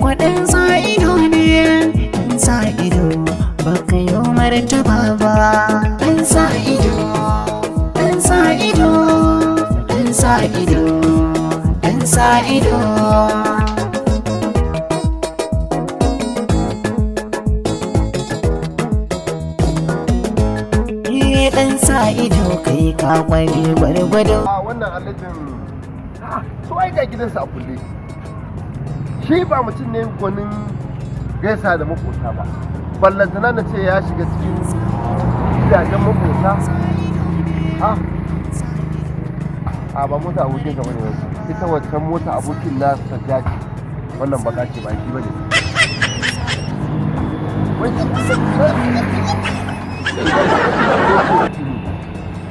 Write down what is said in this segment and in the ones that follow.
kwaɗin Sa Ido ne, Sa Ido baka yi martaba ba. Ɗan Sa Ido, ɗan Sa Ido, ɗan Sa Ido, ɗan Sa Ido. Dan Sa Ido kai ka kware gwargwado. A wannan alajin so ai ga gidansa a kulle. Shi ba mutum ne gwanin gaisa da makota ba. Ballantana na ce ya shiga cikin gidajen makota. A ba mota abokin ka bane wasu. Ita wancan mota abokin na sajjaki. Wannan baka ce ba shi bane.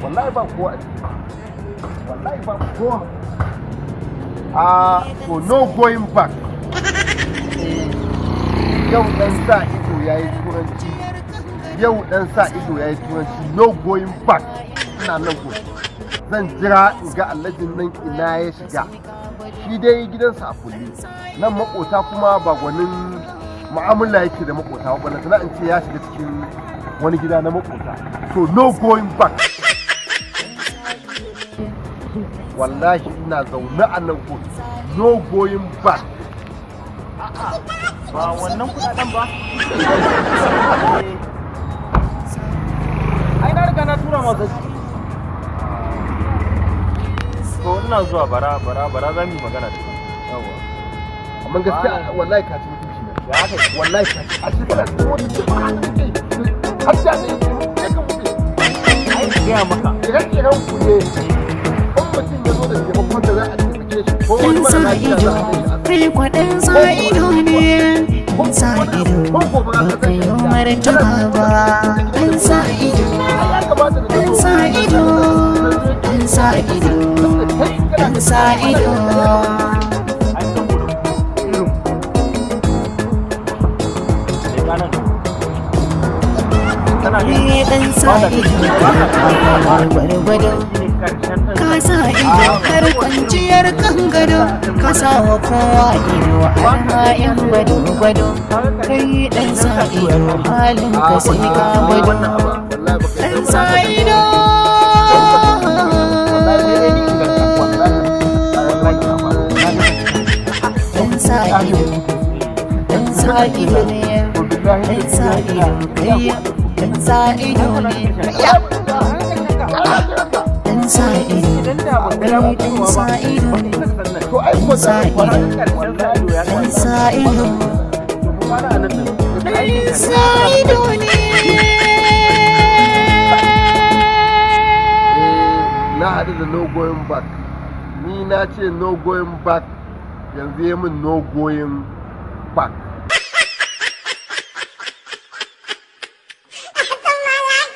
Wallahi ba kowa a ciki, wallahi ba kowa. So no going back. Yau dan Sa Ido yayi turanci, yau dan Sa Ido yayi turanci, no going back. Ina nan ko zan jira in ga alajin nan ina ya shiga. Shi dai gidansa a kulle, nan makota kuma ba gwanin mu'amala yake da makota ba, balantana in ce ya shiga cikin wani gida na makota. So no going back. Wallahi ina zaune a nan ko no going back. Ba wannan kudaden ba. Ai na riga na tura masa. To ina zuwa bara za mu yi magana da kai. Yawa. Amma gaskiya wallahi ka ci mutunci ne. Ya haka Wallahi ka ci. A cikin wannan mutunci ba a cikin. Har da ne ka mutunci. ai ga maka. Ire-iren ku ne. Mutum ya zo da taimakon da za a taimake shi ko wani mara lafiya za a kai kai kwaɗin Sa Ido ne, Sa Ido baka yi martaba ba. Ɗan Sa Ido, ɗan Sa Ido, ɗan Sa Ido, ɗan Sa Ido. Dan Sa Ido gwargwado, ka sa ido har kwanciyar kan gado, ka sa wa kowa ido har ma yan gwado-gwado. Kai dan Sa Ido halin ka sai ka gwado. Dan Sa Ido, dan Sa Ido, dan Sa Ido ne, dan Sa Ido kai. Dan Sa Ido ne, dan Sa Ido, dan Sa Ido ne, dan Sa Ido, dan Sa Ido, dan Sa Ido ne. Na haɗu da no going back. Ni na ce no going back, yanzu ya min no going back.